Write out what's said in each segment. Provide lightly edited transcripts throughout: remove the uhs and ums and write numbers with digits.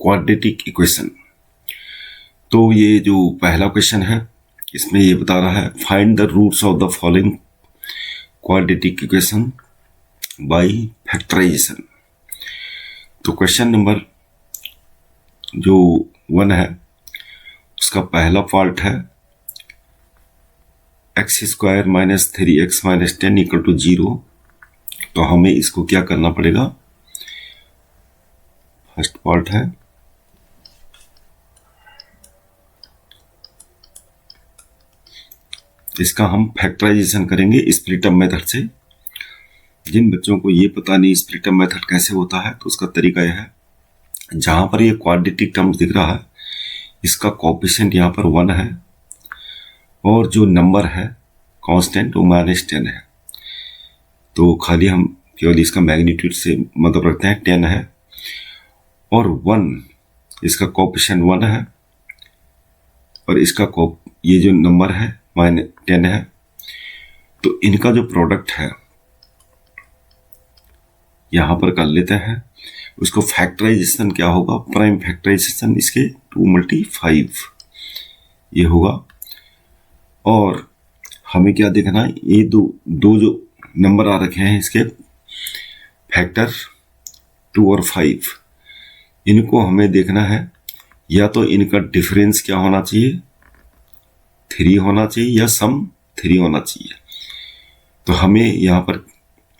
Quadratic equation. तो ये जो पहला क्वेश्चन है इसमें ये बता रहा है find the roots of the following quadratic equation by factorization. तो क्वेश्चन नंबर जो 1 है उसका पहला पार्ट है x² - 3x - 10 = 0। तो हमें इसको क्या करना पड़ेगा, फर्स्ट पार्ट है इसका हम फैक्टराइजेशन करेंगे स्प्लिट अप मेथड से। जिन बच्चों को ये पता नहीं स्प्लिट अप मेथड कैसे होता है तो उसका तरीका यह है, जहां पर ये क्वाड्रेटिक टर्म्स दिख रहा है इसका कोएफिशिएंट यहाँ पर 1 है और जो नंबर है कांस्टेंट वो -10 है। तो खाली हम केवल इसका मैग्नीट्यूड से मतलब रखते हैं 10 है और 1 इसका कोएफिशिएंट 1 है और इसका ये जो नंबर है -10 है। तो इनका जो प्रोडक्ट है यहां पर कर लेते हैं। उसको फैक्टराइजेशन क्या होगा, प्राइम फैक्टराइजेशन इसके 2 × 5 ये होगा। और हमें क्या देखना है, ये दो जो नंबर आ रखे हैं इसके फैक्टर 2 और 5, इनको हमें देखना है या तो इनका डिफरेंस क्या होना चाहिए 3 होना चाहिए या सम 3 होना चाहिए। तो हमें यहां पर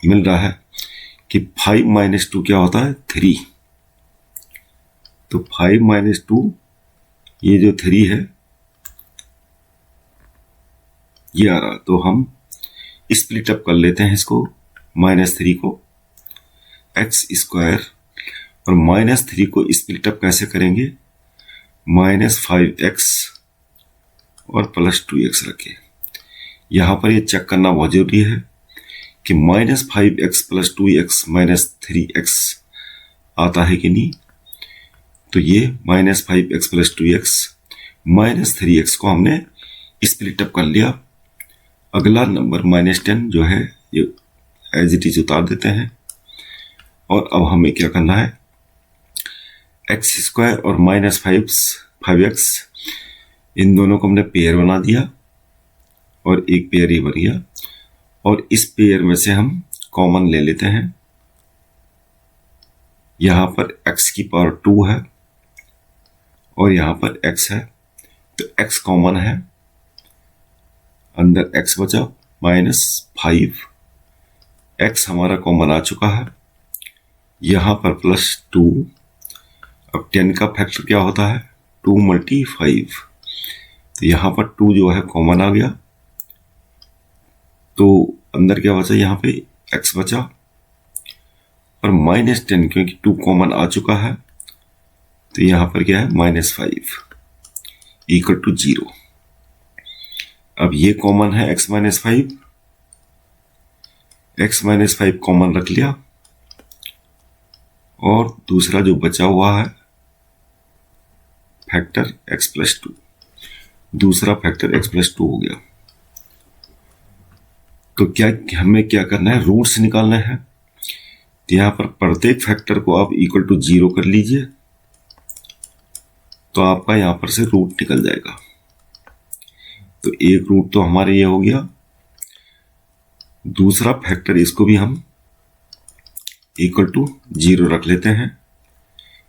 मिल रहा है कि 5 - 2 क्या होता है 3। तो 5 - 2 ये जो 3 है ये आ रहा। तो हम स्प्लिट अप कर लेते हैं इसको -3 को x² और -3 को स्प्लिट अप कैसे करेंगे, -5x और +2x रखे। यहां पर ये चेक करना बहुत जरूरी है कि -5x + 2x -3x आता है कि नहीं। तो ये -5x + 2x -3x को हमने स्प्लिट अप कर लिया। अगला नंबर -10 जो है ये एज इट इज उतार देते हैं। और अब हमें क्या करना है, x² और -5x इन दोनों को हमने पेयर बना दिया और एक पेयर ही बन गया। और इस पेयर में से हम कॉमन ले लेते हैं। यहां पर x² 2 है और यहां पर x है, तो x कॉमन है, अंदर x बचा -5, x हमारा कॉमन आ चुका है। यहां पर +2। अब 10 का फैक्टर क्या होता है 2 × 5। तो यहां पर 2 जो है कॉमन आ गया, तो अंदर क्या बचा, यहां पे x बचा और -10 क्योंकि 2 कॉमन आ चुका है तो यहां पर क्या है -5 = 0। अब ये कॉमन है x -5 कॉमन रख लिया और दूसरा जो बचा हुआ है फैक्टर x + 2, दूसरा फैक्टर x + 2 हो गया। तो क्या हमें क्या करना है, रूट्स निकालना है। तो यहां पर प्रत्येक फैक्टर को आप = 0 कर लीजिए तो आपका यहां पर से रूट निकल जाएगा। तो एक रूट तो हमारे ये हो गया, दूसरा फैक्टर इसको भी हम = 0 रख लेते हैं।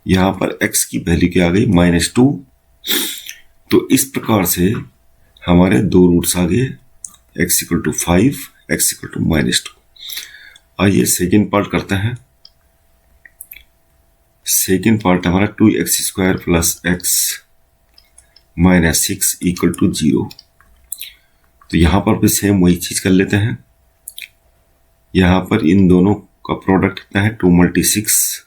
यहां पर x की वैल्यू क्या आ गई -2। तो इस प्रकार से हमारे दो रूट्स आ गए, x = 5, x = -2। आइए सेकेंड पार्ट करते हैं। सेकेंड पार्ट हमारा 2x² + x - 6 = 0। तो यहां पर भी सेम वही चीज कर लेते हैं। यहां पर इन दोनों का प्रोडक्ट कितना है 2 × 6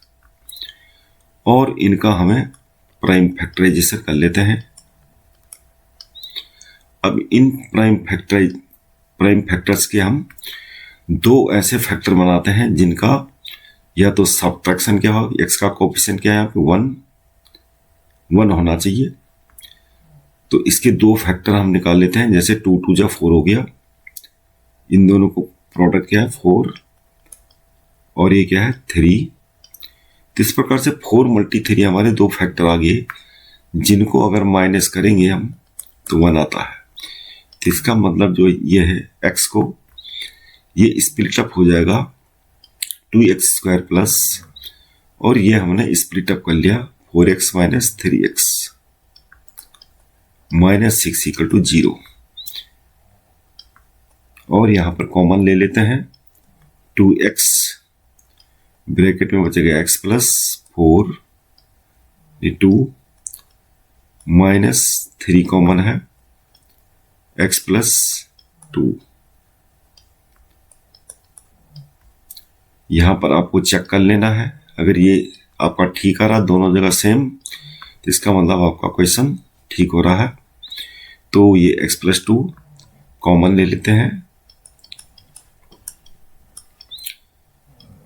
और इनका हमें प्राइम फैक्टराइजेशन कर लेते हैं। अब इन प्राइम फैक्टर्स के हम दो ऐसे फैक्टर बनाते हैं जिनका या तो सबट्रैक्शन क्या हो, x का कोएफिशिएंट क्या है यहाँ पे 1 होना चाहिए। तो इसके दो फैक्टर हम निकाल लेते हैं, जैसे 2 × 2 = 4 हो गया। इन दोनों को प्रोडक्ट क्या है 4 और ये क्या है 3। इस प्रकार से 4 × 3 हमारे दो फैक्टर आ गए, जिनको अगर माइनस करेंगे हम तो 1 आता है। तो इसका मतलब जो ये है x को ये स्प्लिट अप हो जाएगा 2x² प्लस, और ये हमने स्प्लिट अप कर लिया 4x - 3x -6 = 0। और यहां पर कॉमन ले लेते हैं 2x, ब्रैकेट में बचेगा x + 4, 2 -3 कॉमन है, x + 2। यहां पर आपको चेक कर लेना है, अगर ये आपका ठीक आ रहा दोनों जगह सेम, तो इसका मतलब आपका क्वेश्चन ठीक हो रहा है। तो ये x + 2 कॉमन ले लेते हैं,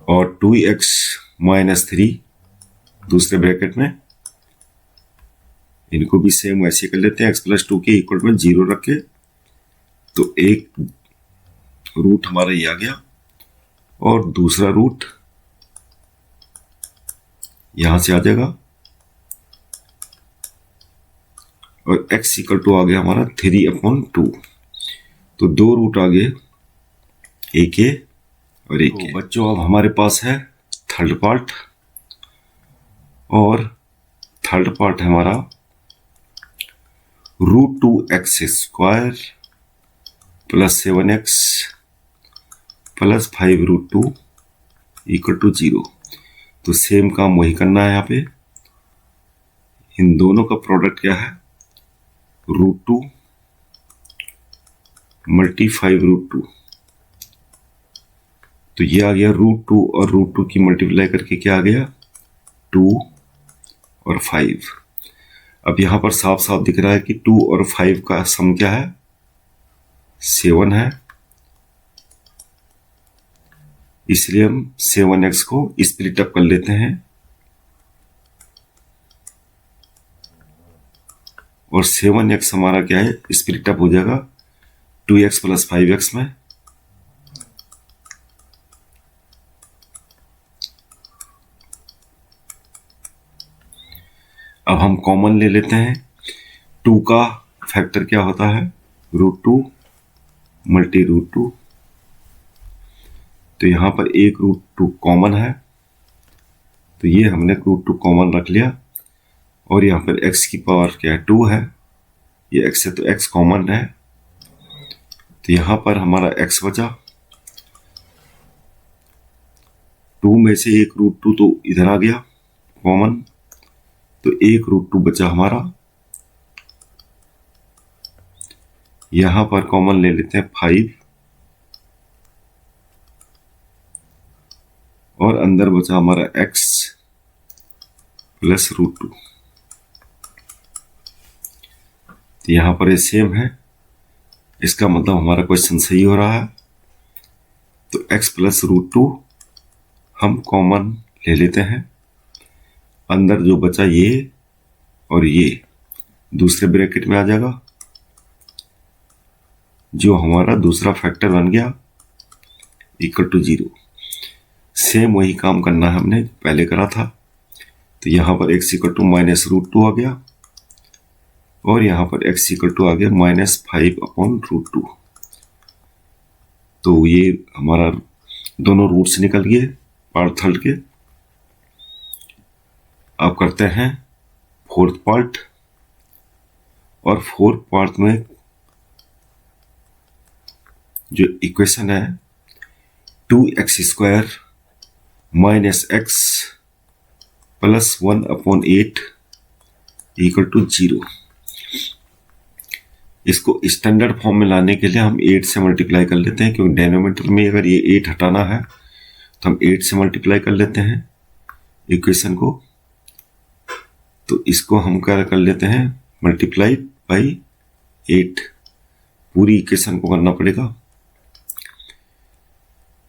और 2x - 3 दूसरे ब्रैकेट में, इनको भी सेम ऐसे कर लेते हैं, x + 2 के इक्वल में 0 रखे, तो एक रूट हमारा ये आ गया, और दूसरा रूट यहां से आ जाएगा, और x = आ गया हमारा 3/2। तो दो रूट आ गए, एक ये और एक ये। बच्चों अब हमारे पास है थर्ड पार्ट, और थर्ड पार्ट है हमारा √2x² + 7x + 5√2 = 0। तो सेम काम वही करना है। यहाँ पे इन दोनों का प्रोडक्ट क्या है, √2 × 5√2। तो ये आ गया √2 और √2 की मल्टीप्लाई करके क्या आ गया, 2 और 5। अब यहां पर साफ साफ दिख रहा है कि 2 और 5 का सम क्या है, 7 है, इसलिए हम 7x को स्प्लिट अप कर लेते हैं, और 7x हमारा क्या है, स्प्लिट अप हो जाएगा 2x + 5x में। अब हम कॉमन ले लेते हैं, 2 का फैक्टर क्या होता है, √2 × √2। तो यहां पर एक √2 कॉमन है, तो ये हमने √2 कॉमन रख लिया, और यहां पर x की पावर क्या है, 2 है, ये x है तो x कॉमन है, तो यहां पर हमारा x बचा, 2 में से एक √2 तो इधर आ गया कॉमन, तो एक √2 बचा हमारा। यहां पर कॉमन ले लेते हैं 5, और अंदर बचा हमारा x + √2। तो यहां पर ये सेम है, इसका मतलब हमारा क्वेश्चन सही हो रहा है। तो x + √2 हम कॉमन ले लेते हैं, अंदर जो बचा ये और ये दूसरे ब्रैकेट में आ जाएगा, जो हमारा दूसरा फैक्टर बन गया = 0। सेम वही काम करना है हमने पहले करा था। तो यहां पर x = -√2 आ गया, और यहां पर x = आ गया -5/√2। तो ये हमारा दोनों रूट्स निकल गए पार्ट थर्ड के। अब करते हैं फोर्थ पार्ट, और फोर्थ पार्ट में जो इक्वेशन है 2x² - x + 1/8 = 0। इसको स्टैंडर्ड फॉर्म में लाने के लिए हम 8 से मल्टीप्लाई कर लेते हैं, क्योंकि डेनोमिनेटर में अगर ये 8 हटाना है तो हम 8 से मल्टीप्लाई कर लेते हैं इक्वेशन को। तो इसको हम क्या कर लेते हैं, मल्टीप्लाई बाई 8, पूरी इक्वेशन को करना पड़ेगा।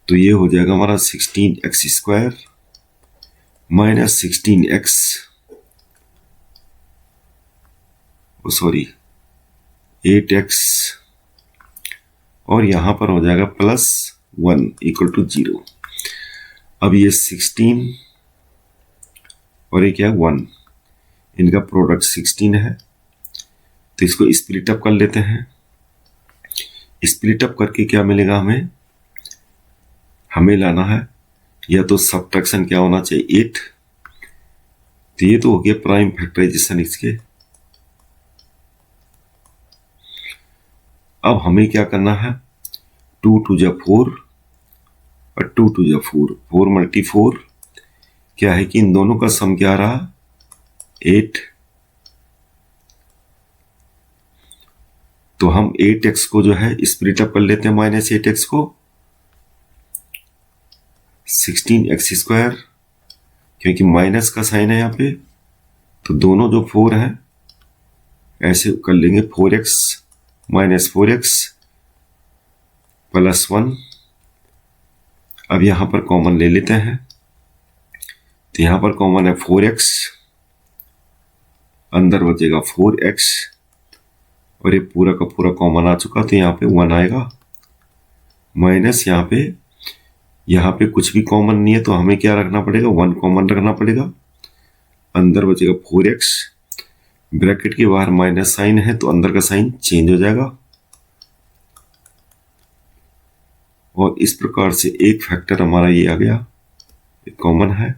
तो ये हो जाएगा हमारा 16x² - 16x, सॉरी 8x, और यहां पर हो जाएगा +1 = 0। अब ये 16 और ये क्या है 1, इनका प्रोडक्ट 16 है। तो इसको स्प्लिट अप कर लेते हैं। स्प्लिट अप करके क्या मिलेगा हमें लाना है या तो सब्ट्रैक्शन क्या होना चाहिए 8। तो ये तो हो गया प्राइम फैक्टराइजेशन इसके। अब हमें क्या करना है 2 2 जा 4 और 2 2 जा 4, 4 मल्टी 4 क्या है कि इन दोनों का सम क्या रहा 8। तो हम 8x को जो है स्प्लिट अप कर लेते हैं -8x को 16x², क्योंकि माइनस का साइन है यहाँ पे। तो दोनों जो 4 है ऐसे कर लेंगे 4x -4x +1। अब यहां पर कॉमन ले लेते हैं। तो यहां पर कॉमन है 4x, अंदर बचेगा 4x और ये पूरा का पूरा कॉमन आ चुका। तो यहाँ पे 1 आएगा माइनस यहाँ पे कुछ भी कॉमन नहीं है तो हमें क्या रखना पड़ेगा 1 कॉमन रखना पड़ेगा। अंदर बचेगा 4x, ब्रैकेट के बाहर माइनस साइन है तो अंदर का साइन चेंज हो जाएगा। और इस प्रकार से एक फैक्टर हमारा ये आ गया, ये कॉमन है।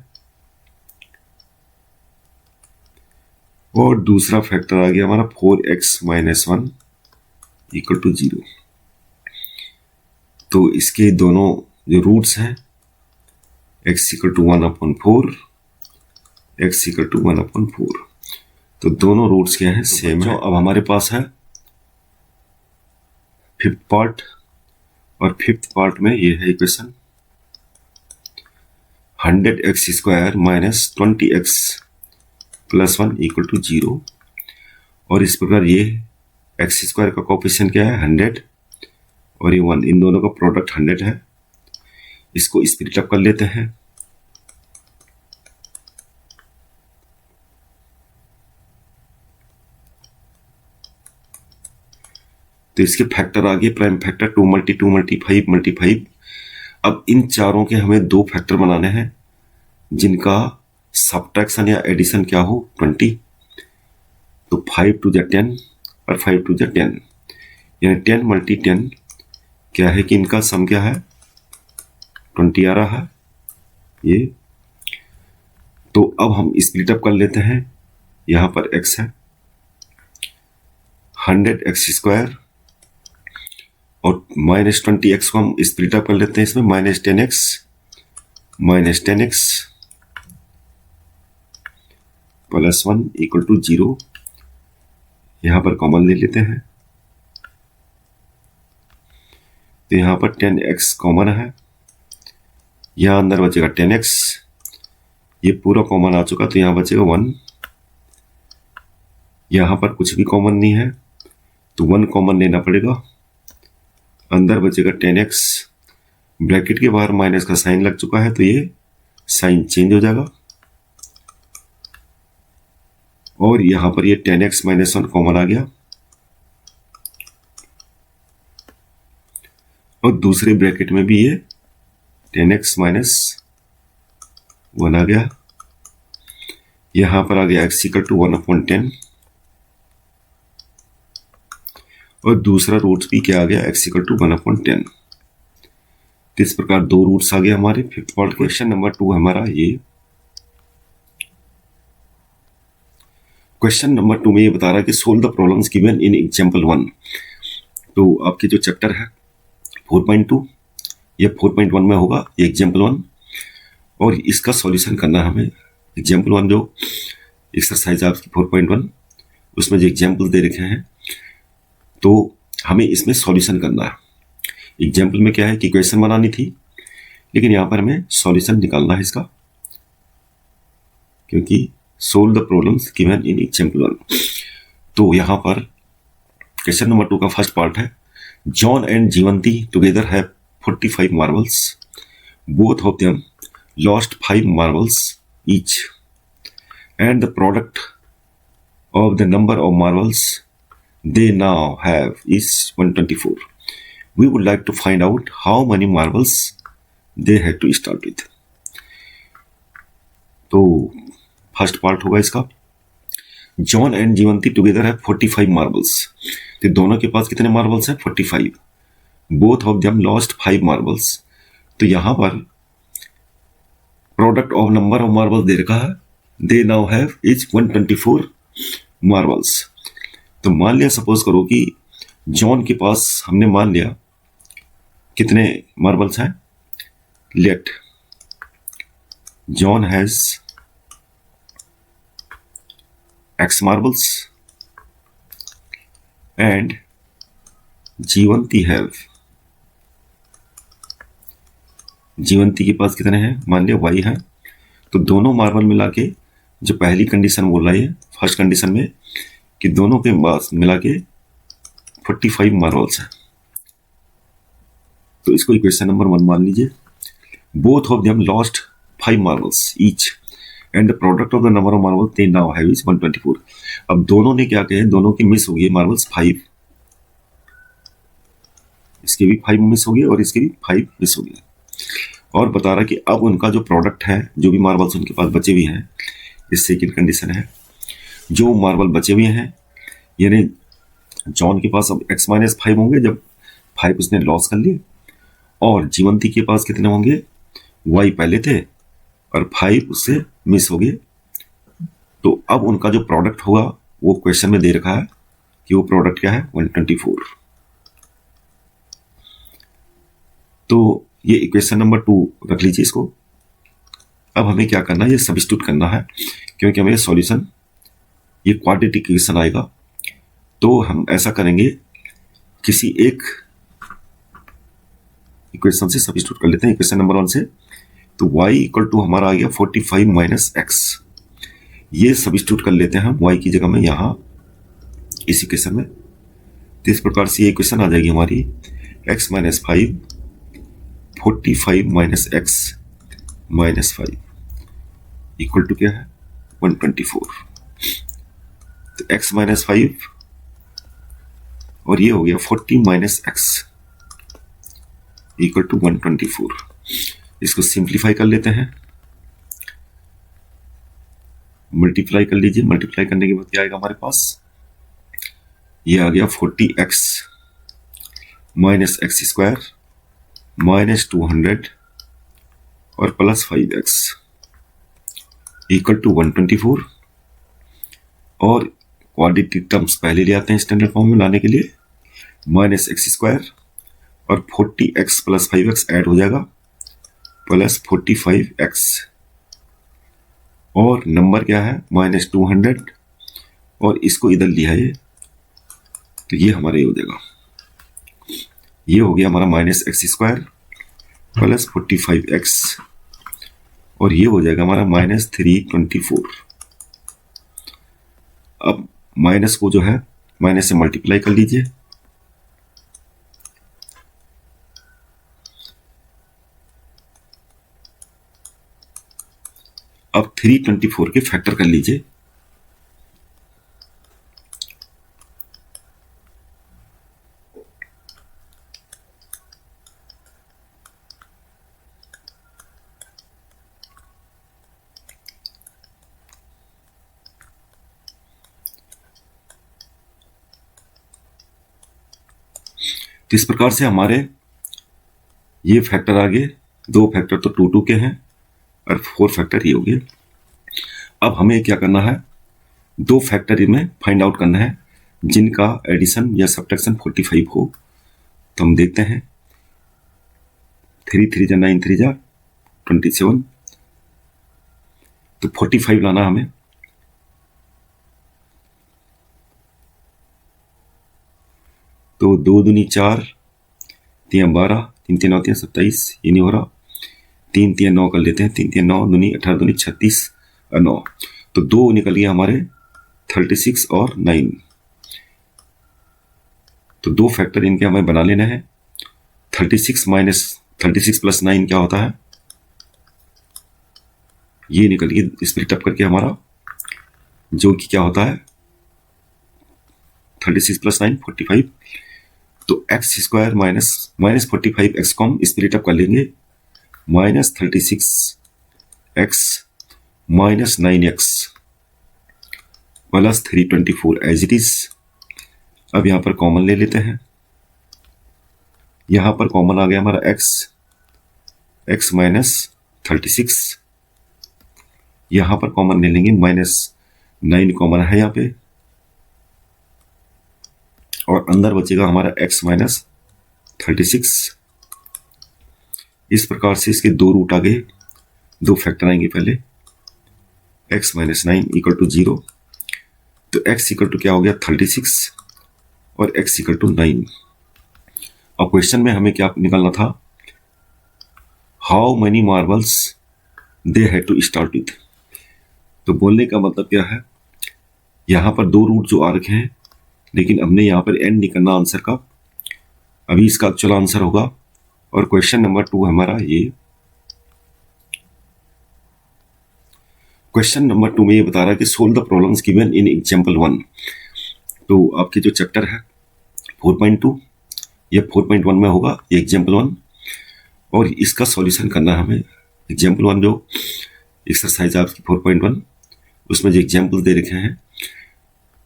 और दूसरा फैक्टर आ गया हमारा 4x - 1 = 0। तो इसके दोनों जो रूट्स हैं x = 1/4, x = 1/4, तो दोनों रूट्स क्या हैं सेम है। अब हमारे पास है फिफ्थ पार्ट, और फिफ्थ पार्ट में ये है इक्वेशन 100x² - 20x + 1 = 0। और इस प्रकार ये x² का कोएफिशिएंट क्या है 100 और ये 1, इन दोनों का प्रोडक्ट 100 है। इसको स्प्लिट अप कर लेते हैं। तो इसके फैक्टर आ गए प्राइम फैक्टर 2 × 2 × 5 × 5। अब इन चारों के हमें 2 फैक्टर बनाने हैं जिनका सब्ट्रैक्शन या एडिशन क्या हो 20। तो 5 × 2 = 10 और 5 × 2 = 10, यानी 10 × 10 क्या है कि इनका सम क्या है 20 आ रहा है ये। तो अब हम स्प्लिट अप कर लेते हैं। यहां पर x है 100x² और -20x को हम स्प्लिट अप कर लेते हैं इसमें -10x +1 = 0। यहां पर कॉमन ले लेते हैं। तो यहां पर 10x कॉमन है, यहां अंदर बचेगा 10x, ये पूरा कॉमन आ चुका तो यहां बचेगा 1। यहां पर कुछ भी कॉमन नहीं है तो 1 कॉमन लेना पड़ेगा। अंदर बचेगा 10x, ब्रैकेट के बाहर माइनस का साइन लग चुका है तो ये साइन चेंज हो जाएगा। और यहां पर ये 10x - 1 कॉमन आ गया और दूसरे ब्रैकेट में भी ये 10x - 1 आ गया। यहां पर आ गया x = 1/10 और दूसरा रूट भी क्या आ गया x = 1/10। इस प्रकार 2 रूट्स आ गए हमारे फिफ्थ पार्ट। क्वेश्चन नंबर 2 हमारा ये। क्वेश्चन नंबर 2 में ये बता रहा है कि solve the problems given in example 1। तो आपके जो चैप्टर है 4.2 ये 4.1 में होगा, ये एग्जांपल 1, और इसका सॉल्यूशन करना हमें। एग्जांपल 1 जो एक्सरसाइज आपकी 4.1 उसमें जो एग्जांपल दे रखे हैं तो हमें इसमें सॉल्यूशन करना है। एग्जाम्पल में क्या है कि इक्वेशन बनानी थी, लेकिन यहां पर हमें सॉल्यूशन निकालना है इसका, क्योंकि solve the problems given in example 1। तो यहां पर क्वेश्चन नंबर 2 का फर्स्ट पार्ट है John and Jeevanthi together have 45 marbles, both of them lost 5 marbles each and the product of the number of marbles they now have is 124. We would like to find out how many marbles they had to start with. तो first part होगा इसका। John and Jeevanthi together है 45 marbles. तो दोनों के पास कितने marbles हैं? 45। Both of them lost 5 marbles. तो यहां पर product of number of marbles दे रखा है, they now have is 124 marbles. तो मान लिया, सपोज करो कि जॉन के पास हमने मान लिया कितने मार्बल्स हैं। Let John has X marbles and Jeevanthi have, Jeevanthi के पास कितने हैं? मान लिया Y है। तो दोनों मार्बल मिला के, जो पहली कंडीशन बोल रही है फर्स्ट कंडीशन में कि दोनों के पास मिला के 45 मार्बल्स है, तो इसको इक्वेशन नंबर 1 मान लीजिए। Both of them lost 5 marbles each and the product of the number of marbles they now have is 124। अब दोनों ने क्या कहे, दोनों की मिस हो गई मार्बल्स 5, इसके भी 5 मिस हो गए और इसके भी 5 मिस हो गए। और बता रहा कि अब उनका जो प्रोडक्ट है, जो भी मार्बल्स उनके पास बचे हुए हैं, इस सेकंड कंडीशन है, जो मार्बल बचे हुए हैं, यानी जॉन के पास अब x-5 होंगे जब 5 उसने लॉस कर लिए, और जीवंती के पास कितने होंगे? y पहले थे और 5 उससे मिस हो गए। तो अब उनका जो प्रोडक्ट होगा वो क्वेश्चन में दे रखा है कि वो प्रोडक्ट क्या है? 124। तो ये इक्वेशन नंबर 2 रख लीजिए इसको। अब हमें क्या करना है? ये सब्स्टिट्यूट करना है, क्योंकि हमें सॉल्यूशन ये क्वाड्रेटिक इक्वेशन आएगा। तो हम ऐसा करेंगे, किसी एक इक्वेशन से सब्स्टिट्यूट कर लेते हैं, इक्वेशन नंबर 1 से। तो y इक्वल टू हमारा आ गया 45 माइनस x। ये सब्स्टिट्यूट कर लेते हैं हम y की जगह में यहाँ इस इक्वेशन में। तो इस प्रकार से ये इक्वेशन आ जाएगी हमारी x minus 5 45 minus x minus 5 equal to क्या है? 124। तो x माइनस 5 और ये हो गया 40 माइनस x इक्वल टू 124। इसको सिंप्लीफाई कर लेते हैं, मल्टीप्लाई कर लीजिए। मल्टीप्लाई करने के बाद क्या आएगा हमारे पास? ये आ गया 40x minus x square minus 200 और प्लस 5x इक्वल टू 124। और क्वाड्रेटिक टर्म्स पहले ले आते हैं स्टैंडर्ड फॉर्म में लाने के लिए, माइनस एक्स स्क्वायर और 40x प्लस 5x ऐड हो जाएगा प्लस 45x, और नंबर क्या है? माइनस 200, और इसको इधर लिया है तो ये हमारा ये हो जाएगा, ये हो गया हमारा minus x square plus 45x, और ये हो जाएगा हमारा माइनस 324। अब माइनस को जो है माइनस से मल्टीप्लाई कर लीजिए, अब 324 के फैक्टर कर लीजिए। तो इस प्रकार से हमारे ये फैक्टर आ गए, 2 फैक्टर तो 2 2 के हैं और 4 फैक्टर ये हो गए। अब हमें क्या करना है? 2 फैक्टर में फाइंड आउट करना है जिनका एडिशन या सब्ट्रैक्शन 45 हो। तो हम देखते हैं, 3 3 जा 9 3 जा 27, तो 45 लाना हमें। तो 2 दूनी 4, 3 12, 3 3 9 27, ये नहीं हो रहा, 3 3 9 कर लेते हैं, 3 3 9 दूनी 18 दूनी 36 और 9, तो 2 निकल गया हमारे 36 और 9। तो 2 फैक्टर इनके हमें बना लेना है। 36 माइनस 36 प्लस 9 क्या होता है? ये निकल गया स्प्लिट अप करके हमारा, जो कि क्या होता है 36 प्लस 9 45। तो एक्स स्क्वायर माइनस 45x को हम स्प्लिट अप कर लेंगे, minus 36x minus 9x plus 324 as it is. अब यहां पर कॉमन ले लेते हैं। यहां पर कॉमन आ गया हमारा x माइनस 36। यहां पर कॉमन ले लेंगे, -9 कॉमन है यहां पे, और अंदर बचेगा हमारा x माइनस 36। इस प्रकार से इसके दो रूट आ गए, दो फैक्टर आएंगे पहले। x माइनस 9 इक्वल टू 0, तो x इक्वल टू क्या हो गया 36 और x इक्वल टू 9। अब क्वेश्चन में हमें क्या निकालना था, how many marbles they had to start with. तो बोलने का मतलब क्या है, यहां पर दो रूट जो आ रखे हैं, लेकिन हमने यहां पर एंड निकालना आंसर का। अभी इसका एक्चुअल आंसर होगा, और क्वेश्चन नंबर 2 हमारा ये। क्वेश्चन नंबर 2 में ये बता रहा है कि solve the problems given in example 1। तो आपके जो चैप्टर है 4.2, ये 4.1 में होगा, ये एग्जांपल 1, और इसका सॉल्यूशन करना है हमें। एग्जांपल 1 जो एक्सरसाइज आपकी 4.1, उसमें जो एग्जांपल दे रखे हैं,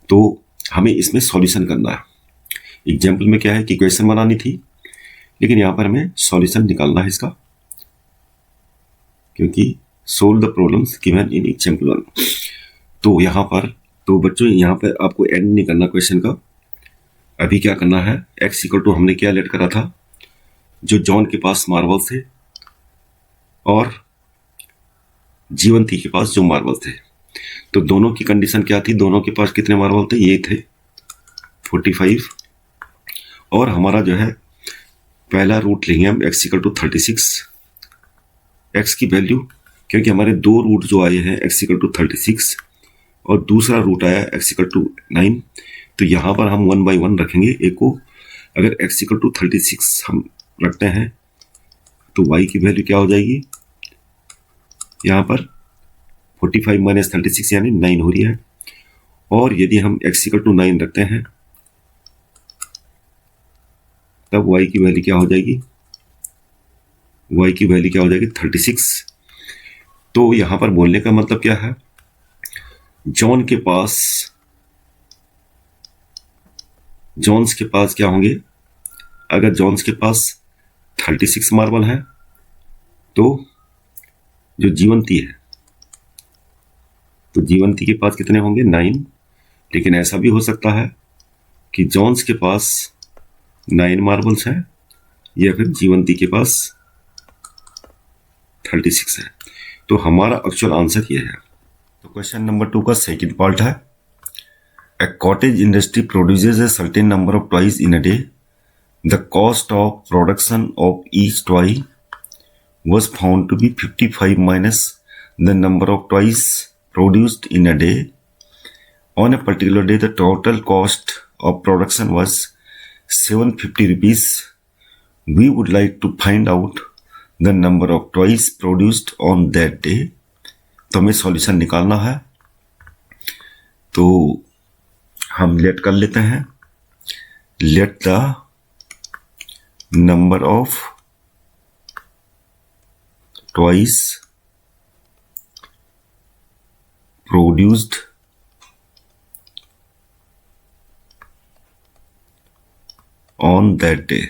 तो हमें इसमें सॉल्यूशन करना है। एग्जांपल में क्या है कि क्वेश्चन बनानी थी, लेकिन यहां पर हमें सॉल्यूशन निकालना है इसका, क्योंकि solve the problems given in example 1। तो यहां पर, तो बच्चों यहां पर आपको एंड नहीं करना क्वेश्चन का। अभी क्या करना है, x इक्वल टू हमने क्या लेट करा था, जो जॉन के पास मार्बल थे और जीवंती के पास जो मार्बल थे, तो दोनों की कंडीशन क्या थी, दोनों के पास कितने मार्बल थे, ये थे 45, और हमारा जो है पहला रूट लेंगे हम x इक्वल टू 36। x की वैल्यू, क्योंकि हमारे दो रूट जो आए हैं x इक्वल टू 36 और दूसरा रूट आया x इक्वल टू 9, तो यहां पर हम 1 बाई 1 रखेंगे एक को। अगर x इक्वल टू 36 हम रखते हैं तो y की वैल्यू क्या हो जाएगी, यहां पर 45 माइनस 36 यानी 9 हो रही है। और यदि हम x इक्वल टू 9 रखते हैं तब y की वैल्यू क्या हो जाएगी, y की वैल्यू क्या हो जाएगी 36। तो यहां पर बोलने का मतलब क्या है, जॉन के पास क्या होंगे, अगर जॉन्स के पास 36 मार्बल है, तो जो जीवंती है, तो जीवंती के पास कितने होंगे 9। लेकिन ऐसा भी हो सकता है कि जॉन्स के पास 9 मार्बल्स हैं, या फिर जीवंती के पास 36 है। तो हमारा एक्चुअल आंसर ये है। तो क्वेश्चन नंबर 2 का सेकंड पार्ट है, A cottage industry produces a certain number of toys in a day. The cost of production of each toy was found to be 55 minus the number of toys produced in a day. On a particular day, the total cost of production was 750 rupees. We would like to find out the number of toys produced on that day. तो हमें solution निकालना है, तो हम late कर लेते हैं। Let the number of toys produced on that day,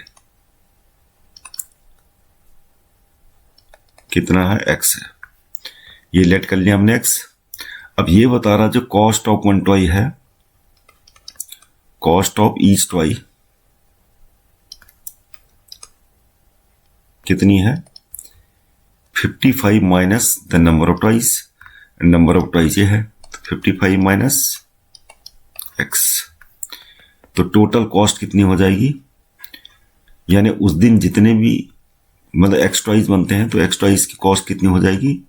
कितना है x है, ये लेट कर लिया हमने x। अब ये बता रहा जो कॉस्ट ऑफ वन टॉय है, कॉस्ट ऑफ ईच टॉय कितनी है 55 minus the number of toys, number of toys ये है 55 माइनस x। तो टोटल कॉस्ट कितनी हो जाएगी, यानी उस दिन जितने भी मतलब एक्स टॉयज बनते हैं, तो एक्स टॉयज की कॉस्ट कितनी हो जाएगी,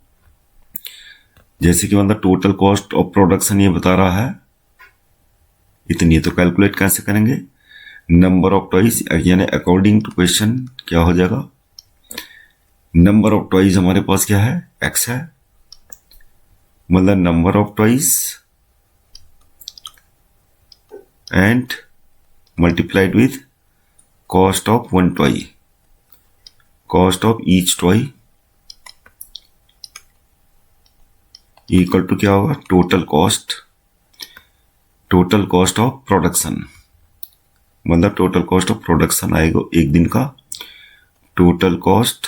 जैसे कि मतलब टोटल कॉस्ट ऑफ प्रोडक्शन ये बता रहा है इतनी है, तो कैलकुलेट कैसे करेंगे, नंबर ऑफ टॉयज यानी अकॉर्डिंग टू क्वेश्चन क्या हो जाएगा, नंबर ऑफ टॉयज हमारे पास क्या है x है, मतलब number of toys and multiplied with cost of one toy, cost of each toy equal to क्या होगा, टोटल कॉस्ट ऑफ प्रोडक्शन, मतलब टोटल कॉस्ट ऑफ प्रोडक्शन आएगा एक दिन का, टोटल कॉस्ट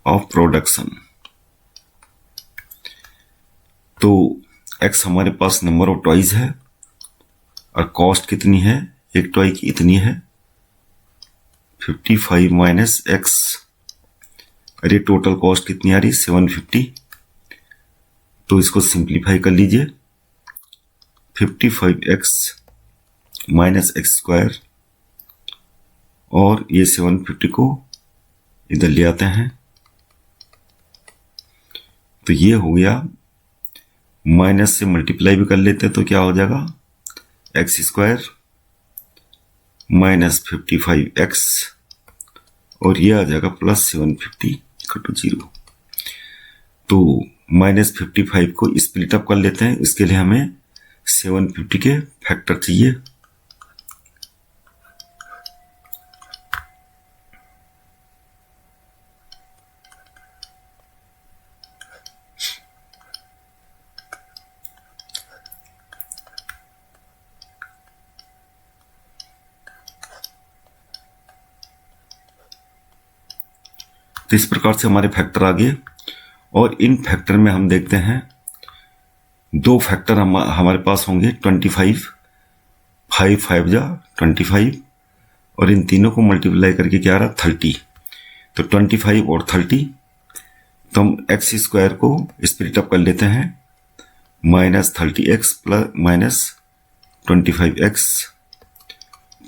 ऑफ प्रोडक्शन। तो x हमारे पास नंबर ऑफ टॉयज है और कॉस्ट कितनी है, एक टॉय की इतनी है 55 माइनस x, अरे टोटल कॉस्ट कितनी आ रही 750। तो इसको सिंप्लीफाई कर लीजिए, 55x माइनस एक्स स्क्वायर, और ये 750 को इधर ले आते हैं, तो ये हो गया, माइनस से मल्टीप्लाई भी कर लेते हैं तो क्या हो जाएगा, एक्स स्क्वायर माइनस 55x, और ये आ जाएगा प्लस 750 इक्वल टू 0। तो माइनस 55 को स्प्लिट अप कर लेते हैं, इसके लिए हमें 750 के फैक्टर चाहिए। तो इस प्रकार से हमारे फैक्टर आ गए, और इन फैक्टर में हम देखते हैं दो फैक्टर हमारे पास होंगे 25, 5 5 जा 25, और इन तीनों को मल्टीप्लाई करके क्या आ रहा 30। तो 25 और 30, तो हम एक्स स्क्वायर को स्प्लिट अप कर लेते हैं, minus 30x plus minus 25x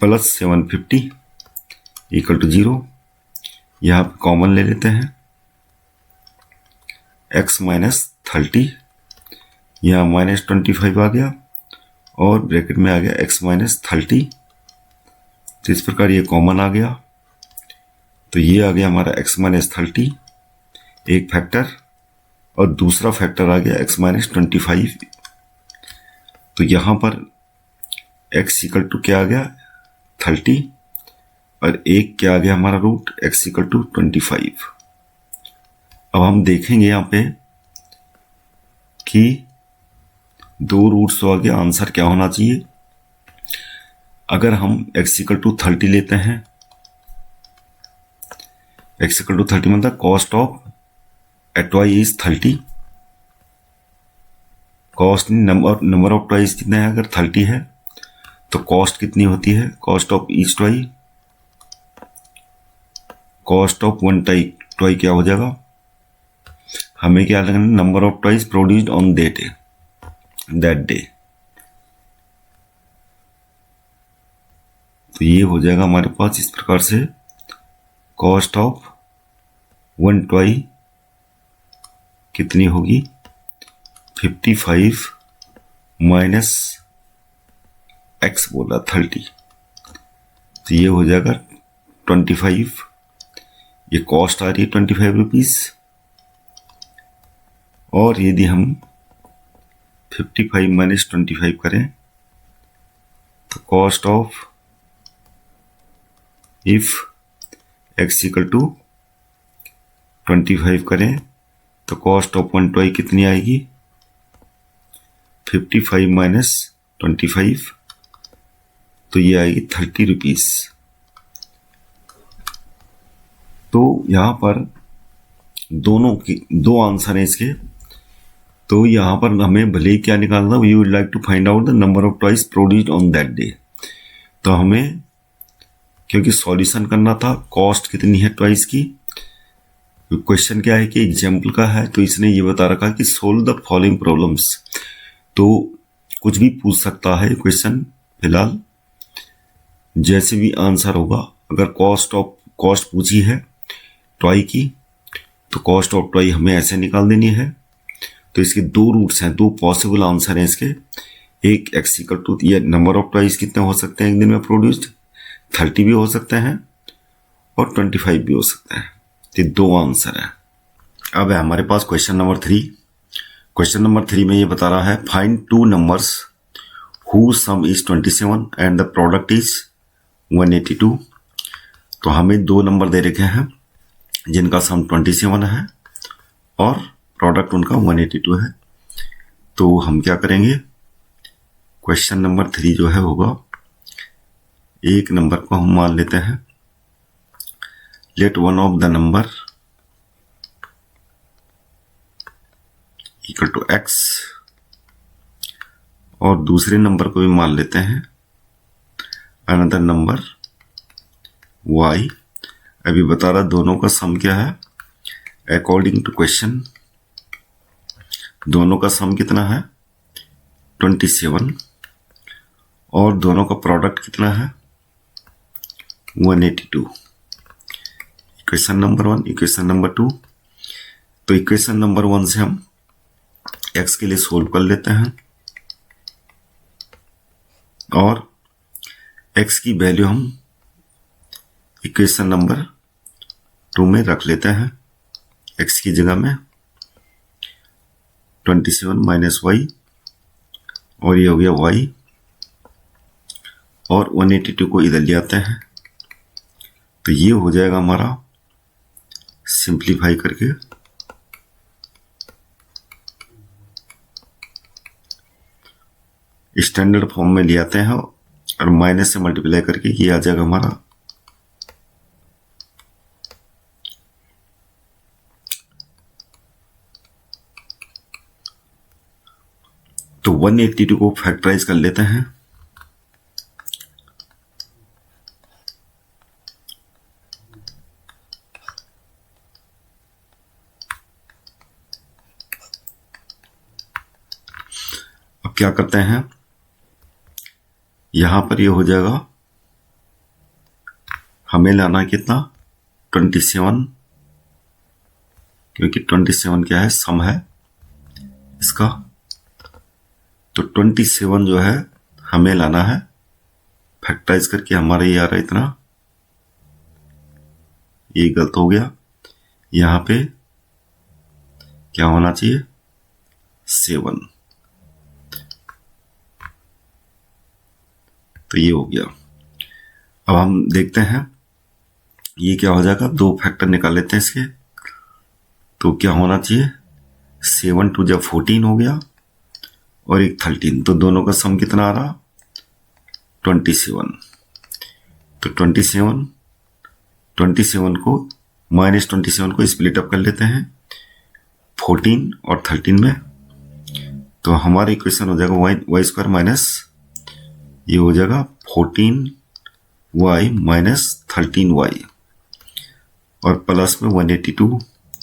plus 750 equal to 0। यहाँ पे कॉमन ले लेते हैं, x माइनस 30, यहाँ माइनस 25 आ गया, और ब्रैकेट में आ गया x माइनस 30। तो इस प्रकार ये कॉमन आ गया, तो ये आ गया हमारा x माइनस 30 एक फैक्टर, और दूसरा फैक्टर आ गया x माइनस 25। तो यहाँ पर x इक्वल टू क्या आ गया 30, और एक क्या आ गया हमारा रूट x इक्वल टू 25। अब हम देखेंगे यहाँ पे कि दो रूट्स तो आ गया, आंसर क्या होना चाहिए। अगर हम x इक्वल टू 30 लेते हैं, x इक्वल टू 30 मतलब cost of A toy is 30, cost number of toys कितने हैं, अगर 30 है तो कॉस्ट कितनी होती है, cost of each toy, cost of one toy क्या हो जाएगा, हमें क्या लगना, number of toys produced on that day. तो ये हो जाएगा हमारे पास इस प्रकार से, कॉस्ट ऑफ वन टॉय कितनी होगी 55 माइनस एक्स बोला 30, तो ये हो जाएगा 25, ये कॉस्ट आ रही है 25 रुपीज, और यदि हम 55 माइनस 25 करें तो cost of if x equal to 25 करें तो कॉस्ट ऑफ वन टॉय कितनी आएगी 55 माइनस 25, तो ये आएगी 30 रुपीज। तो यहां पर दोनों की दो आंसर है इसके, तो यहां पर हमें भले ही क्या निकालना, we would like to find out the number of toys produced on that day. तो हमें क्योंकि सॉल्यूशन करना था कॉस्ट कितनी है टॉयज की, क्वेश्चन क्या है कि एग्जाम्पल का है, तो इसने ये बता रखा कि सोल्व द फॉलोइंग प्रॉब्लम्स। तो कुछ भी पूछ सकता है क्वेश्चन, फिलहाल जैसे भी आंसर होगा, अगर कॉस्ट पूछी है टॉय की तो कॉस्ट ऑफ टॉय हमें ऐसे निकाल देनी है। तो इसके दो रूट्स हैं, दो पॉसिबल आंसर हैं इसके, एक एक्स इक्वल टू, ये नंबर ऑफ टॉयज कितने हो सकते हैं एक दिन में प्रोड्यूस्ड, 30 भी हो सकते हैं और 25 भी हो सकते हैं। ये दो आंसर है। अब है हमारे पास क्वेश्चन नंबर 3। क्वेश्चन नंबर 3 में ये बता रहा है find two numbers who some is 27 and the product is 182। तो हमें दो नंबर दे रखे हैं जिनका सम 27 है और प्रोडक्ट उनका 182 है। तो हम क्या करेंगे, क्वेश्चन नंबर 3 जो है होगा, एक नंबर को हम मान लेते हैं, let one of the number equal to x, और दूसरे नंबर को भी मान लेते हैं अनदर नंबर y। अभी बता रहा दोनों का सम क्या है, अकॉर्डिंग टू क्वेश्चन दोनों का सम कितना है 27, और दोनों का प्रोडक्ट कितना है 182। Equation number 1, equation number 2। तो इक्वेशन नंबर 1 से हम x के लिए सोल्व कर लेते हैं, और x की वैल्यू हम इक्वेशन नंबर 2 में रख लेते हैं, x की जगह में 27 माइनस y, और ये हो गया y, और 182 को इधर ले आते हैं। तो ये हो जाएगा हमारा सिंप्लीफाई करके स्टैंडर्ड फॉर्म में ले आते हैं, और माइनस से मल्टीप्लाई करके ये आ जाएगा हमारा तो 182 को फैक्टराइज कर लेते हैं। अब क्या करते हैं, यहां पर ये हो जाएगा, हमें लाना कितना 27, क्योंकि 27 क्या है, सम है इसका। तो 27 जो है हमें लाना है फैक्टराइज करके, हमारा ये आ रहा है इतना, ये गलत हो गया, यहां पे क्या होना चाहिए 7। तो ये हो गया। अब हम देखते हैं ये क्या हो जाएगा, दो फैक्टर निकाल लेते हैं इसके। तो क्या होना चाहिए 7 2 जब 14 हो गया, और एक 13, तो दोनों का सम कितना आ रहा 27। तो 27 को माइनस 27 को स्प्लिट अप कर लेते हैं 14 और 13 में। तो हमारा इक्वेशन हो जाएगा वाई स्क्वायर माइनस, ये हो जाएगा 14y माइनस 13y, और प्लस में 182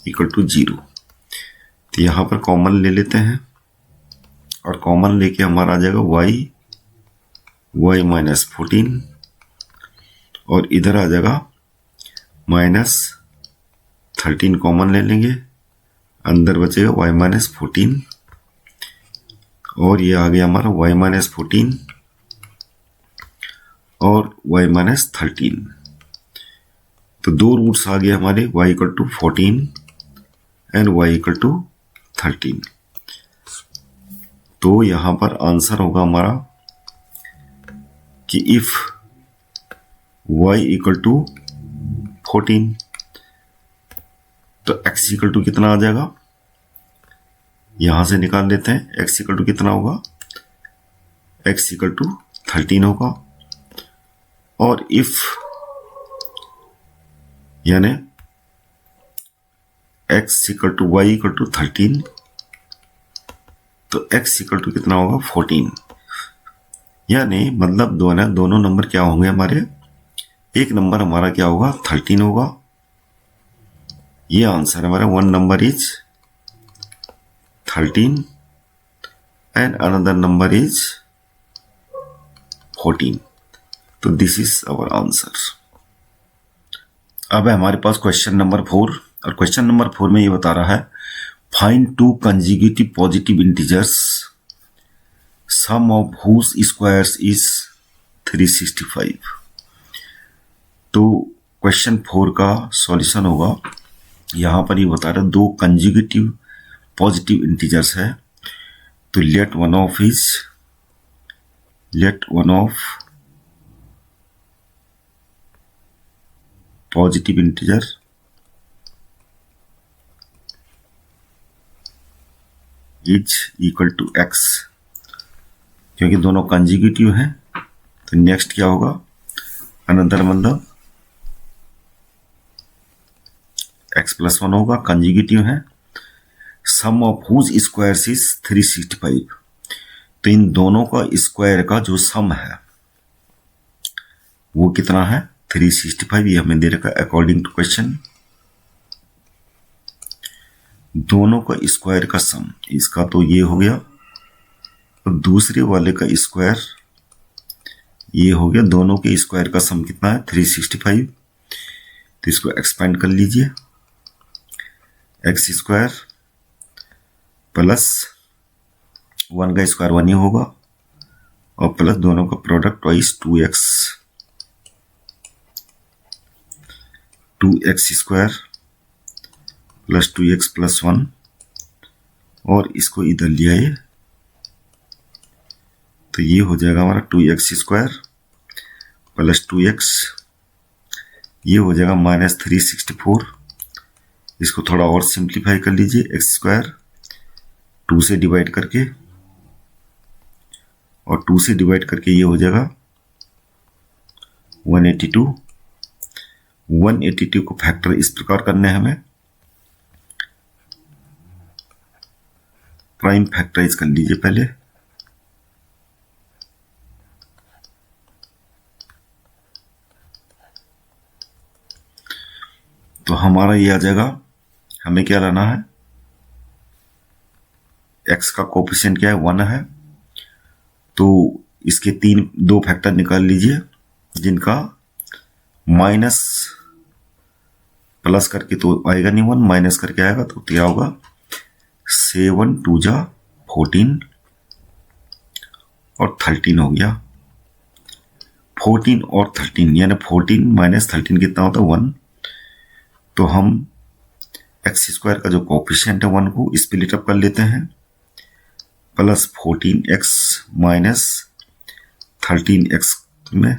इक्वल टू 0। तो यहां पर कॉमन ले लेते हैं, और कॉमन लेके हमारा आ जाएगा y माइनस 14, और इधर आ जाएगा माइनस 13 कॉमन ले लेंगे, अंदर बचेगा y माइनस 14, और ये आ गया हमारा y माइनस 14 और y माइनस 13। तो दो रूट्स आ गए हमारे, y equal to 14 and y equal to 13। तो यहां पर आंसर होगा हमारा कि इफ y इक्वल टू 14, तो x इक्वल टू कितना आ जाएगा, यहां से निकाल लेते हैं, x इक्वल टू कितना होगा, x इक्वल टू 13 होगा। और इफ यानी x equal to y equal to 13, तो x इक्वल टू कितना होगा 14, यानी मतलब दोनों नंबर क्या होंगे हमारे, एक नंबर हमारा क्या होगा 13 होगा। ये आंसर हमारा, one number is 13 and another number is 14। तो दिस इज आवर आंसर। अब है हमारे पास क्वेश्चन नंबर 4, और क्वेश्चन नंबर 4 में ये बता रहा है find two consecutive positive integers sum of whose squares is 365। तो क्वेश्चन 4 का सॉल्यूशन होगा, यहां पर ये बता रहा है दो कंजिक्यूटिव पॉजिटिव इंटीजर्स है, तो let one of positive integer is equal to x, क्योंकि दोनों कंजिक्यूटिव हैं तो नेक्स्ट क्या होगा, अनदर मतलब एक्स प्लस वन होगा, कंजिक्यूटिव है। सम ऑफ हुज स्क्वायर इज 365, तो इन दोनों का स्क्वायर का जो सम है वो कितना है 365, ये हमें दे रखा है अकॉर्डिंग टू क्वेश्चन। दोनों का स्क्वायर का सम, इसका तो ये हो गया, और दूसरे वाले का स्क्वायर ये हो गया। दोनों के स्क्वायर का सम कितना है 365, तो इसको एक्सपेंड कर लीजिए, एक्स स्क्वायर प्लस 1 का स्क्वायर 1 ही होगा, और प्लस दोनों का product wise 2x square plus 2x plus 1, और इसको इधर ले आए तो ये हो जाएगा हमारा 2x स्क्वायर प्लस 2x, ये हो जाएगा माइनस 364। इसको थोड़ा और सिंप्लीफाई कर लीजिए, एक्स स्क्वायर 2 से डिवाइड करके, और 2 से डिवाइड करके ये हो जाएगा 182। 182 को फैक्टर इस प्रकार करने हैं हमें, प्राइम फैक्टराइज कर लीजिए पहले, तो हमारा ये आ जाएगा। हमें क्या लाना है, x का कोफिशिएंट क्या है 1 है, तो इसके 2 फैक्टर निकाल लीजिए जिनका माइनस प्लस करके तो आएगा नहीं 1, माइनस करके आएगा तो क्या होगा 7 2 जा 14 और 13 हो गया। 14 और 13 यानी 14 माइनस 13 कितना होता है 1, तो हम एक्स स्क्वायर का जो कोफिशिएंट है 1 को स्प्लिट अप कर लेते हैं, प्लस 14x माइनस 13x में,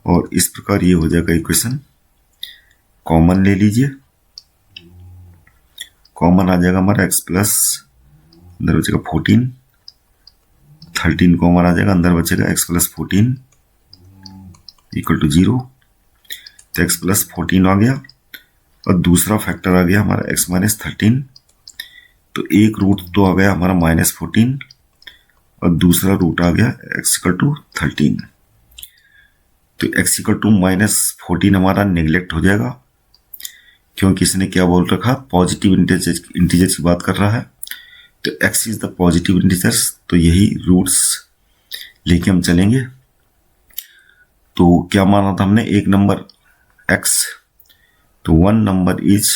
और इस प्रकार ये हो जाएगा इक्वेशन। कॉमन ले लीजिए, कॉमन आ जाएगा हमारा x प्लस, अंदर बचेगा 14, 13 कॉमन आ जाएगा, अंदर बचेगा x प्लस 14 इक्वल टू 0, तो x प्लस 14 आ गया, और दूसरा फैक्टर आ गया हमारा x माइनस 13, तो एक रूट तो आ गया हमारा माइनस 14, और दूसरा रूट आ गया x इक्वल टू 13, तो x इक्वल टू माइनस 14 हमारा नेग्लेक्ट हो जाएगा, क्योंकि इसने क्या बोल रखा, पॉजिटिव इंटीजर की बात कर रहा है, तो x is the positive integers, तो यही रूट्स लेके हम चलेंगे। तो क्या माना था हमने, एक नंबर x, तो 1 number is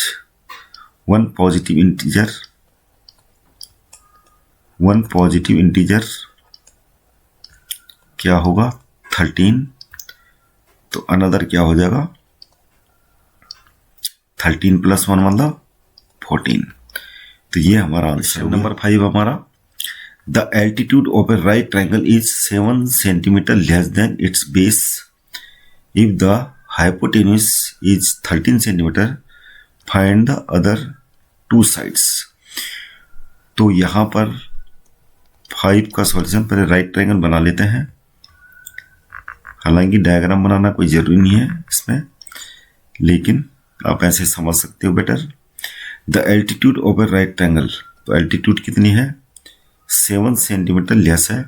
1 positive integer, 1 positive integer क्या होगा 13, तो अनदर क्या हो जाएगा 13 प्लस 1 मतलब 14, तो ये हमारा आंसर। नंबर 5 हमारा, the altitude of A right triangle is 7 centimetre less than it's base if the hypotenuse is 13 centimetre, find the other 2 sides. तो यहां पर 5 का सॉल्यूशन, पहले राइट ट्राइंगल बना लेते हैं, हालांकि डायग्राम बनाना कोई जरूरी नहीं है इसमें, लेकिन आप ऐसे समझ सकते हो better. The altitude of A right triangle, तो एल्टीट्यूड कितनी है 7 सेंटीमीटर लेस है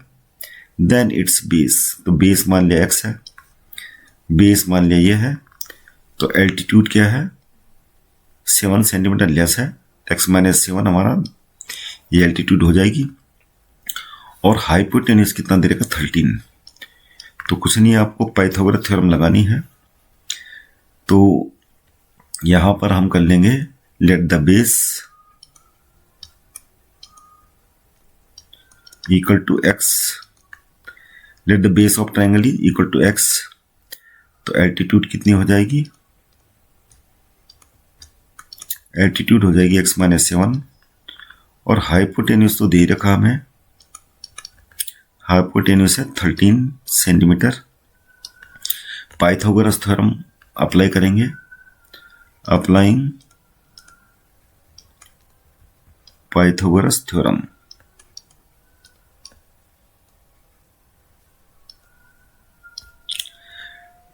देन इट्स बेस, तो बेस मान लिया x है, बेस मान लिया ये है, तो एल्टीट्यूड क्या है 7 सेंटीमीटर लेस है, x माइनस 7 हमारा ये एल्टीट्यूड हो जाएगी, और हाइपोटेन्यूज कितना दे रखा 13, तो कुछ नहीं, आपको पाइथागोरस थ्योरम लगानी है। तो यहां पर हम कर लेंगे, let the base equal to x, let the base of triangle equal to x, तो एल्टीट्यूड कितनी हो जाएगी, एल्टीट्यूड हो जाएगी x माइनस 7, और हाइपोटेन्यूज तो दे रखा हमें, हाइपोटेन्यूज है 13 सेंटीमीटर। पाइथागोरस थ्योरम अप्लाई करेंगे, अप्लाइंग पाइथागोरस थ्योरम।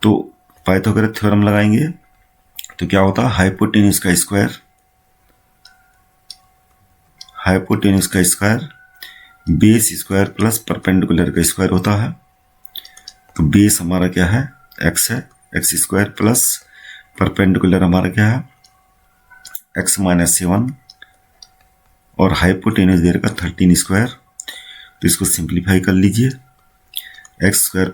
तो पाइथागोरस थ्योरम लगाएंगे तो क्या होता है, हाइपोटेन्यूज का square base square plus perpendicular का स्क्वायर होता है। तो बेस हमारा क्या है, एक्स है, एक्स स्क्वायर प्लस परपेंडिकुलर हमारा क्या है, एक्स माइनस 7 और हाइपोटेन्यूज दे रखा 13 स्क्वायर। तो इसको सिंप्लीफाई कर लीजिए, x square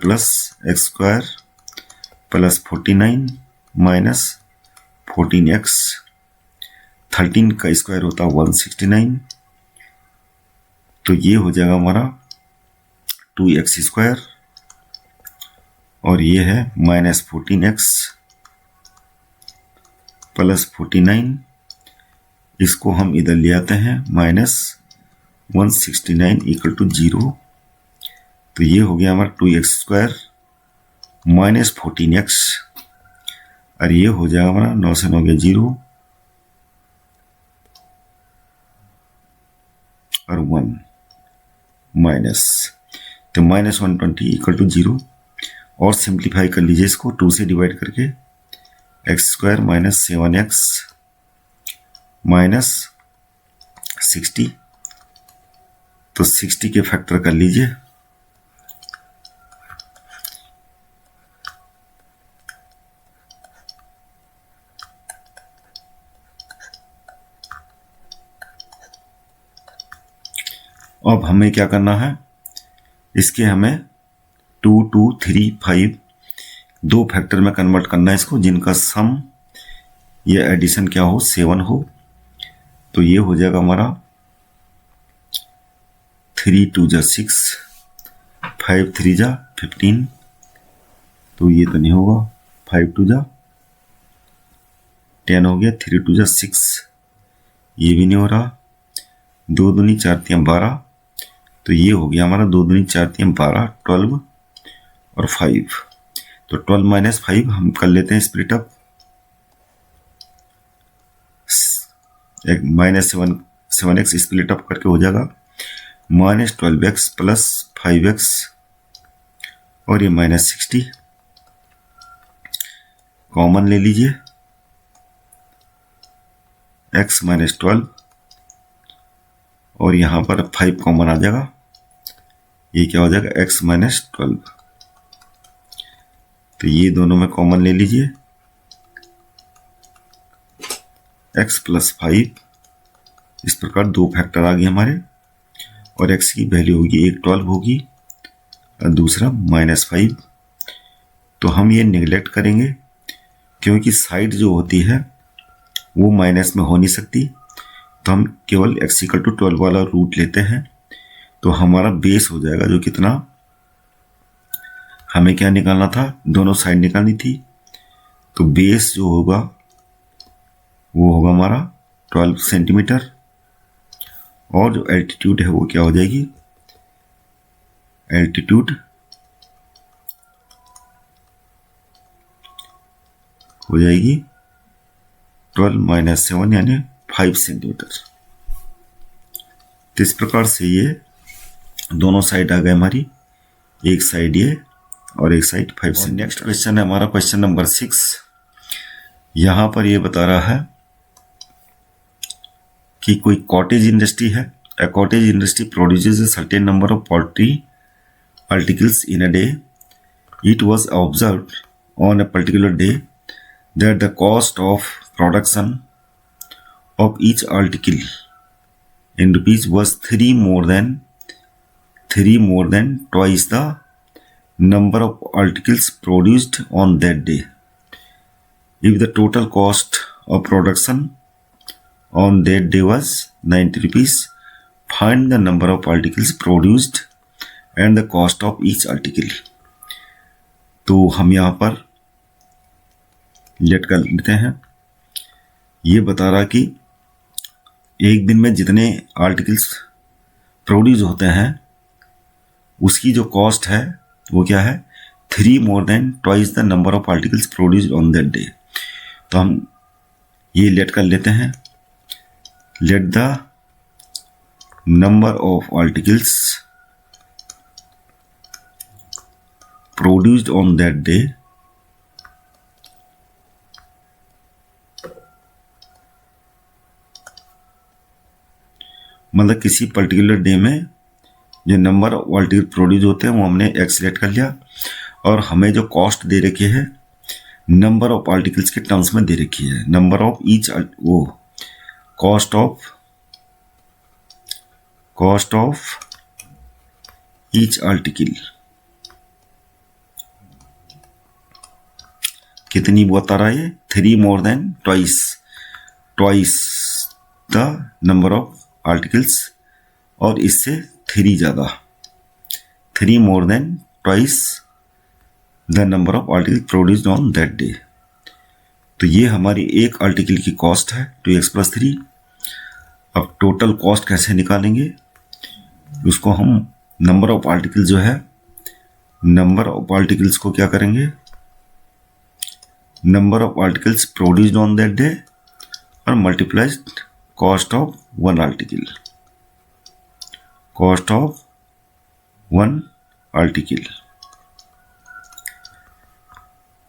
plus 49 minus 14x, 13 का स्क्वायर होता है 169। तो ये हो जाएगा हमारा 2x स्क्वायर और ये है माइनस 14x प्लस 49। इसको हम इधर ले आते हैं, माइनस 169 इक्वल टू 0। तो ये हो गया हमारा 2x स्क्वायर माइनस 14x और ये हो जाएगा हमारा 9 से 9 गया 0 और 1 माइनस, तो माइनस 120 इक्वल टू 0। और सिंप्लीफाई कर लीजिए इसको 2 से डिवाइड करके, x square minus 7x minus 60। तो 60 के फैक्टर कर लीजिए, अब हमें क्या करना है, इसके हमें 2, 2, 3, 5 दो फैक्टर में कन्वर्ट करना है इसको, जिनका सम ये एडिशन क्या हो, 7 हो। तो ये हो जाएगा हमारा 3 2 जा 6, 5 3 जा 15। तो ये तो नहीं होगा, 5 2 जा 10 हो गया, 3 2 जा 6, ये भी नहीं हो रहा, 2 दूनी 4 3 12। तो ये हो गया हमारा 2 दूनी 4 3 12, 12 और 5। तो 12 माइनस 5 हम कर लेते हैं split up, minus 7x split up करके हो जाएगा माइनस 12x प्लस 5x और ये माइनस 60। कॉमन ले लीजिए, x माइनस 12 और यहां पर 5 कॉमन आ जाएगा, ये क्या हो जाएगा, x माइनस 12। तो ये दोनों में कॉमन ले लीजिए, x प्लस 5। इस प्रकार दो फैक्टर आ गए हमारे और x की वैल्यू होगी, एक 12 होगी और दूसरा माइनस 5। तो हम ये निगलेक्ट करेंगे क्योंकि साइड जो होती है वो माइनस में हो नहीं सकती। तो हम केवल x इक्वल टू 12 वाला रूट लेते हैं। तो हमारा बेस हो जाएगा जो कितना, हमें क्या निकालना था, दोनों साइड निकालनी थी। तो बेस जो होगा वो होगा हमारा 12 सेंटीमीटर और जो एल्टीट्यूड है वो क्या हो जाएगी, एल्टीट्यूड हो जाएगी 12 माइनस 7 यानी 5 सेंटीमीटर। तो इस प्रकार से ये दोनों साइड आ गए हमारी, एक साइड ये और एक साइड 5 सेंटीमीटर। नेक्स्ट क्वेश्चन है हमारा क्वेश्चन नंबर 6। यहां पर ये बता रहा है कि कोई कॉटेज इंडस्ट्री है। A cottage industry produces a certain number of poultry articles in a day. It was observed on a particular day that the cost of production of each article in rupees was three more than twice the number of articles produced on that day. If the total cost of production on that day was 90 rupees, find the number of articles produced and the cost of each article. तो हम यहाँ पर late कर लेते हैं। ये बता रहा कि एक दिन में जितने आर्टिकल्स प्रोड्यूस होते हैं उसकी जो कॉस्ट है वो क्या है, 3 more than twice the number of articles produced on that day. तो हम ये लेट कर लेते हैं, let the number of articles produced on that day मतलब किसी पर्टिकुलर डे में जो नंबर ऑफ आर्टिकल प्रोड्यूस होते हैं वो हमने एक्स सिलेक्ट कर लिया, और हमें जो कॉस्ट दे रखी है नंबर ऑफ आर्टिकल्स के टर्म्स में दे रखी है, नंबर ऑफ ईच वो कॉस्ट ऑफ ईच आर्टिकल कितनी बता रहा है, 3 more than twice the number of articles, और इससे 3 ज़्यादा, 3 more than twice the number of article produced on that day. तो ये हमारी एक आर्टिकल की कॉस्ट है 2x + 3। अब टोटल कॉस्ट कैसे निकालेंगे, उसको हम नंबर ऑफ आर्टिकल जो है, नंबर ऑफ आर्टिकल्स को क्या करेंगे, number of articles produced on that day और multiplies cost of one article, cost of one article,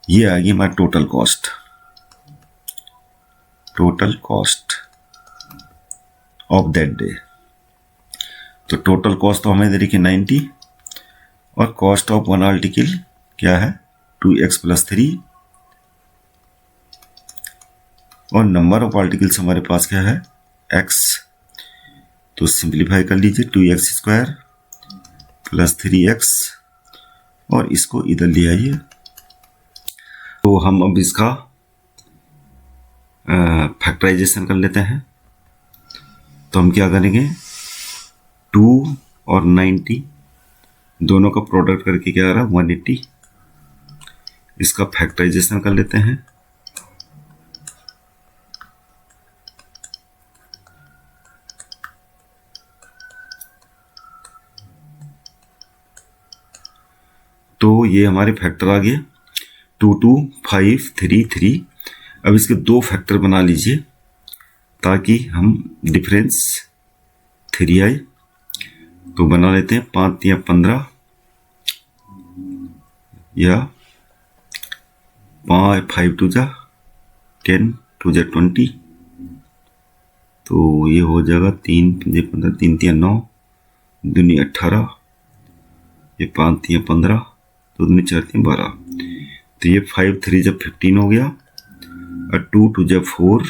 ये आ गई हमारी total cost of that day. तो टोटल कॉस्ट तो हमें दे रही 90, और कॉस्ट ऑफ वन आर्टिकल क्या है 2x + 3, और नंबर ऑफ आर्टिकल्स हमारे पास क्या है x। तो सिंप्लीफाई कर लीजिए, 2x² + 3x, और इसको इधर ले आइए। तो हम अब इसका फैक्टराइजेशन कर लेते हैं। तो हम क्या करेंगे, 2 और 90 दोनों का प्रोडक्ट करके क्या आ रहा है 180, इसका फैक्टराइजेशन कर लेते हैं। तो ये हमारे फैक्टर आ गए 2 2 5 3 3। अब इसके 2 फैक्टर बना लीजिए ताकि हम डिफरेंस 3 आए। तो बना लेते हैं, 5 या 15 या 5 2 जा 10 2 जा 20। तो ये हो जाएगा 3 15 3 3 9 दूनी 18, ये 5 3 15 तो दूनी 4 3 12। तो ये 5 3 जब 15 हो गया, और 2 2 जब 4,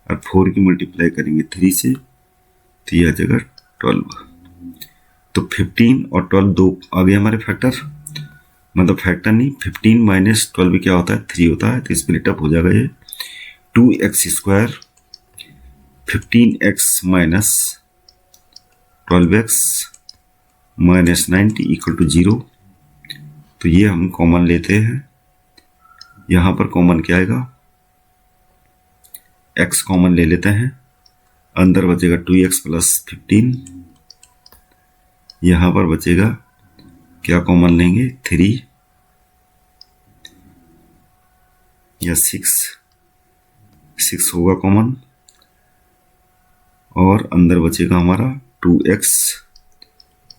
और 4 की मल्टीप्लाई करेंगे 3 से, तो ये आ जाएगा 12। तो 15 और 12 दो आ गए हमारे फैक्टर, मतलब फैक्टर नहीं, 15 - 12 क्या होता है 3 होता है। तो स्प्लिट अप हो जाएगा ये 2x² 15x - 12x - 90 = 0। तो ये हम कॉमन लेते हैं, यहाँ पर कॉमन क्या आएगा, x कॉमन ले लेते हैं, अंदर बचेगा 2x + 15, यहाँ पर बचेगा क्या कॉमन लेंगे 3 या 6 होगा कॉमन, और अंदर बचेगा हमारा 2x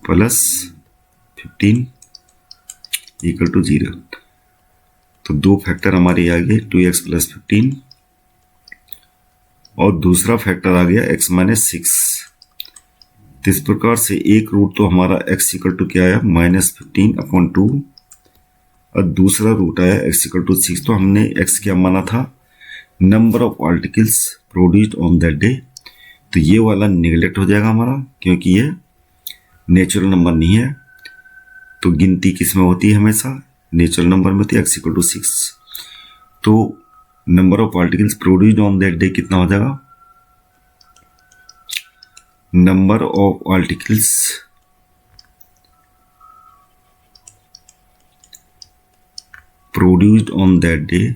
+ 15 = 0। तो 2 फैक्टर हमारे आ गए 2x + 15, और दूसरा फैक्टर आ गया x - 6। तो इस प्रकार से एक रूट तो हमारा x = क्या आया -15/2, और दूसरा रूट आया x = 6। तो हमने x क्या माना था, number of articles produced on that day. तो ये वाला निगलेक्ट हो जाएगा हमारा, क्योंकि ये नेचुरल नंबर नहीं है। तो गिनती किस में होती है, हमेशा नेचुरल नंबर में होती है, x = 6। तो number of articles produced on that day कितना हो जाएगा, number of articles produced on that day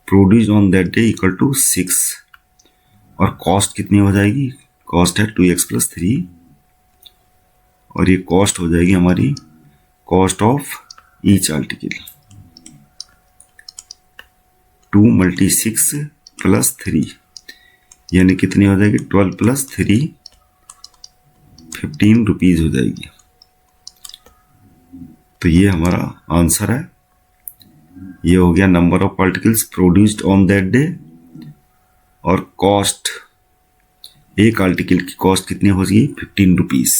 = 6। और कॉस्ट कितनी हो जाएगी, कॉस्ट है 2x + 3, और ये कॉस्ट हो जाएगी हमारी कॉस्ट ऑफ ईच आर्टिकल 2 × 6 + 3। यानी कितनी हो जाएगी, 12 + 3 15 रुपीज हो जाएगी। तो ये हमारा आंसर है। ये हो गया number of particles produced on that day. और कॉस्ट, एक आर्टिकल की कॉस्ट कितनी हो गई, 15 रुपीज।